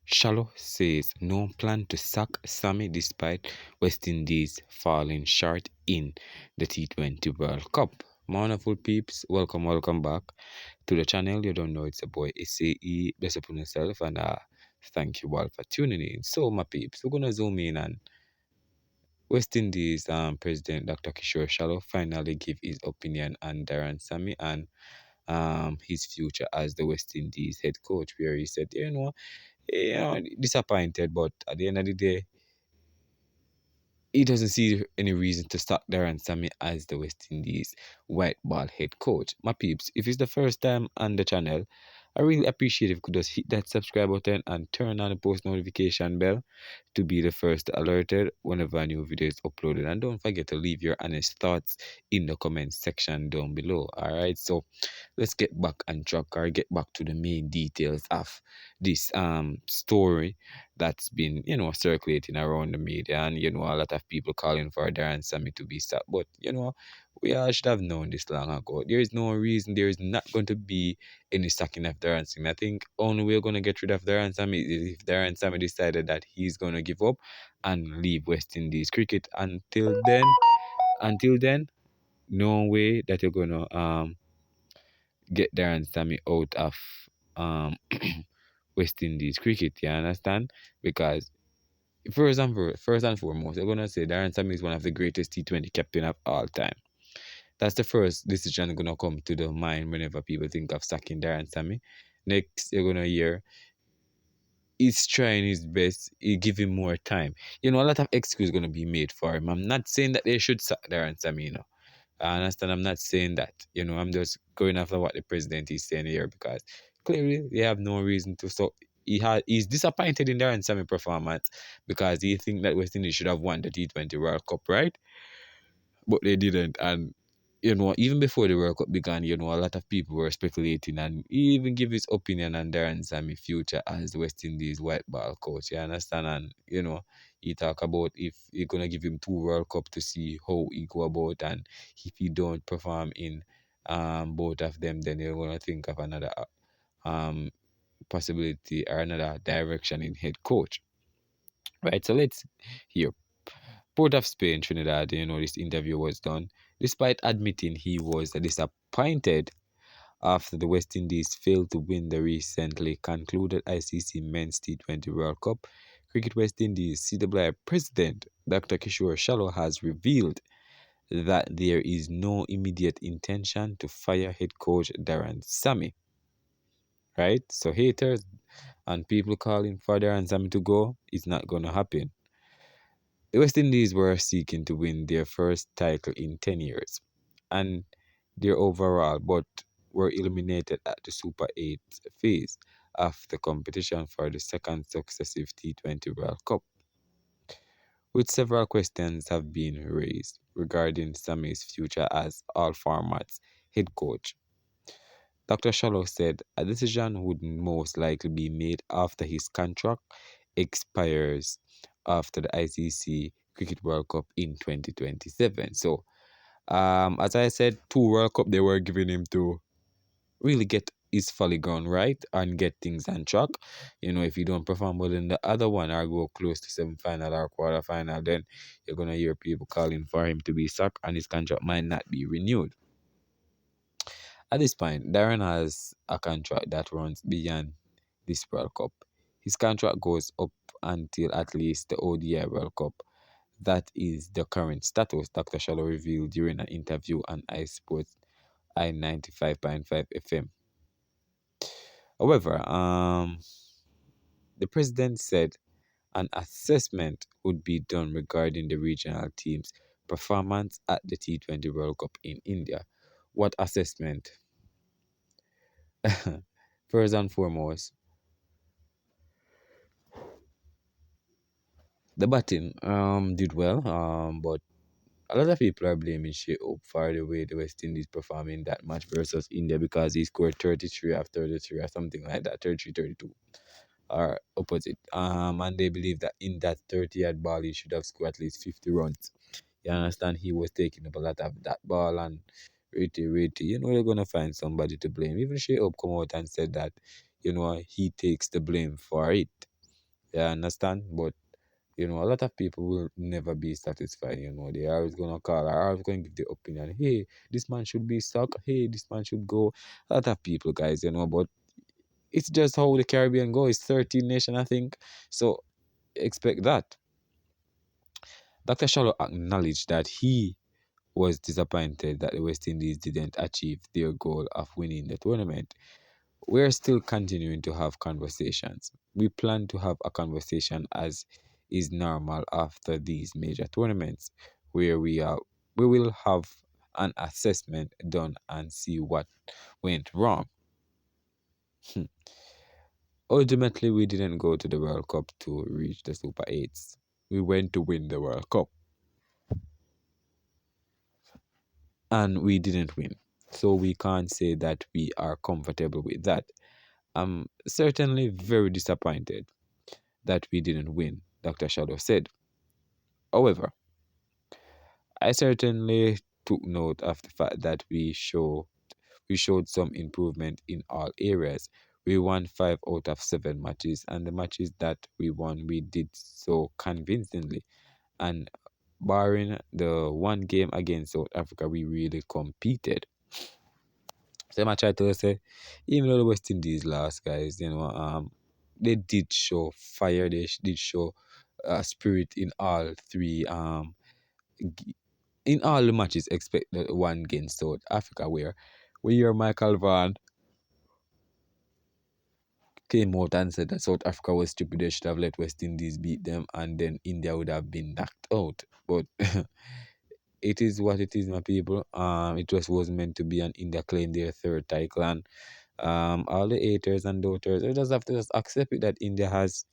Shallow says no plan to sack Sammy despite West Indies falling short in the T20 World Cup. Wonderful peeps, welcome back to the channel. You don't know it's a boy SAE, bless upon yourself, and thank you all for tuning in. So, my peeps, we're gonna zoom in on West Indies President Dr. Kishore Shallow finally give his opinion on Darren Sammy and his future as the West Indies head coach, where he said, disappointed, but at the end of the day, he doesn't see any reason to start Darren Sammy as the West Indies white ball head coach. My peeps, if it's the first time on the channel, I really appreciate if you could just hit that subscribe button and turn on the post notification bell to be the first alerted whenever a new video is uploaded. And don't forget to leave your honest thoughts in the comment section down below. Alright, so let's get back on track or get back to the main details of this story that's been circulating around the media, and a lot of people calling for Darren Sammy to be sacked. But we all should have known this long ago. There is no reason, there is not going to be any sacking of Darren Sammy. I think only we're going to get rid of Darren Sammy is if Darren Sammy decided that he's going to give up and leave West Indies cricket. Until then, no way that you're going to get Darren Sammy out of um West Indies cricket. You understand? Because first and foremost, they're gonna say Darren Sammy is one of the greatest T20 captain of all time. That's the first decision gonna come to the mind whenever people think of sacking Darren Sammy. Next, you're gonna hear he's trying his best. You give him more time. A lot of excuses gonna be made for him. I'm not saying that they should sack Darren Sammy. I understand. I'm not saying that. I'm just going after what the president is saying here because clearly they have no reason to. So he's disappointed in Darren Sammy performance because he think that West Indies should have won the T20 World Cup, right? But they didn't. And even before the World Cup began, a lot of people were speculating, and he even give his opinion on Darren Sammy future as the West Indies white ball coach. You understand? And he talk about if you're gonna give him 2 World Cup to see how he go about, and if he don't perform in both of them, then you're gonna think of another um possibility or another direction in head coach. Right. So let's hear. Port of Spain, Trinidad, this interview was done. Despite admitting he was disappointed after the West Indies failed to win the recently concluded ICC Men's T20 World Cup, Cricket West Indies CWI President Dr. Kishore Shallow has revealed that there is no immediate intention to fire head coach Darren Sammy. Right? So haters and people calling for Darren Sammy to go is not going to happen. The West Indies were seeking to win their first title in 10 years and their overall, but were eliminated at the Super 8 phase of the competition for the second successive T20 World Cup, with several questions have been raised regarding Sammy's future as all formats head coach. Dr. Shallow said a decision would most likely be made after his contract expires after the ICC Cricket World Cup in 2027. So, as I said, 2 World Cup they were giving him to really get his folly gone right and get things on track. If you don't perform well in the other one or go close to semi-final or quarter-final, then you're gonna hear people calling for him to be sacked and his contract might not be renewed. At this point, Darren has a contract that runs beyond this World Cup. His contract goes up until at least the ODI World Cup. That is the current status, Dr. Shallow revealed during an interview on iSports I-95.5 FM. However, the president said an assessment would be done regarding the regional team's performance at the T20 World Cup in India. What assessment? First and foremost, the batting did well, but a lot of people are blaming Shea Hope for the way the West Indies performed in that match versus India because he scored 33 after 33 or something like that, 33-32 or opposite. And they believe that in that 30-yard ball, he should have scored at least 50 runs. You understand? He was taking up a lot of that ball and rate. They're going to find somebody to blame. Even Shea Hope come out and said that, he takes the blame for it. Yeah, understand? But a lot of people will never be satisfied. They are always gonna call, are always going to give their opinion. Hey, this man should be stuck. Hey, this man should go. A lot of people, guys, but it's just how the Caribbean go. It's 13 nation, I think. So expect that. Dr. Shallow acknowledged that he was disappointed that the West Indies didn't achieve their goal of winning the tournament. We're still continuing to have conversations. We plan to have a conversation as is normal after these major tournaments, where we will have an assessment done and see what went wrong. Ultimately, we didn't go to the World Cup to reach the Super 8s. We went to win the World Cup, and we didn't win. So we can't say that we are comfortable with that. I'm certainly very disappointed that we didn't win, Dr. Shadow said. However, I certainly took note of the fact that we showed some improvement in all areas. We won 5 out of 7 matches, and the matches that we won, we did so convincingly. And barring the one game against South Africa, we really competed. So I try to say, even though the West Indies lost, guys, they did show fire. They did show spirit in all three. G- in all the matches, except the one against South Africa, where we hear Michael Vaughan came out and said that South Africa was stupid. They should have let West Indies beat them, and then India would have been knocked out. But it is what it is, my people. It just was meant to be, an India claim their third title, and all the haters and doubters, we just have to just accept it that India has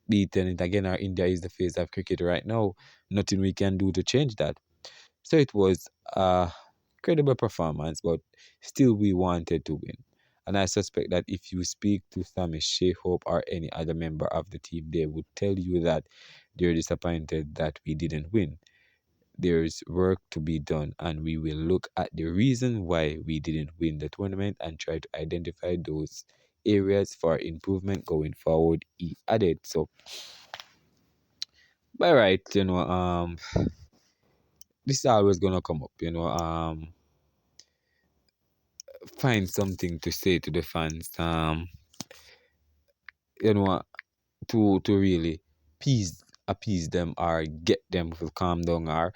beaten it again. Or India is the face of cricket right now. Nothing we can do to change that. So it was a credible performance, but still we wanted to win. And I suspect that if you speak to Sammy, Hope, or any other member of the team, they would tell you that they're disappointed that we didn't win. There's work to be done, and we will look at the reason why we didn't win the tournament and try to identify those areas for improvement going forward, he added. So, by right, this is always gonna come up, find something to say to the fans, you know, to really appease them or get them to calm down, or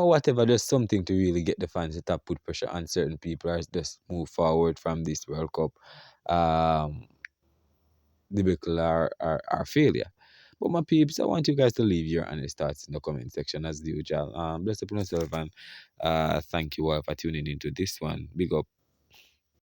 whatever, just something to really get the fans to stop put pressure on certain people or just move forward from this World Cup debacle or failure. But my peeps, I want you guys to leave your honest thoughts in the comment section as usual. Bless up on yourself, and thank you all for tuning into this one. Big up.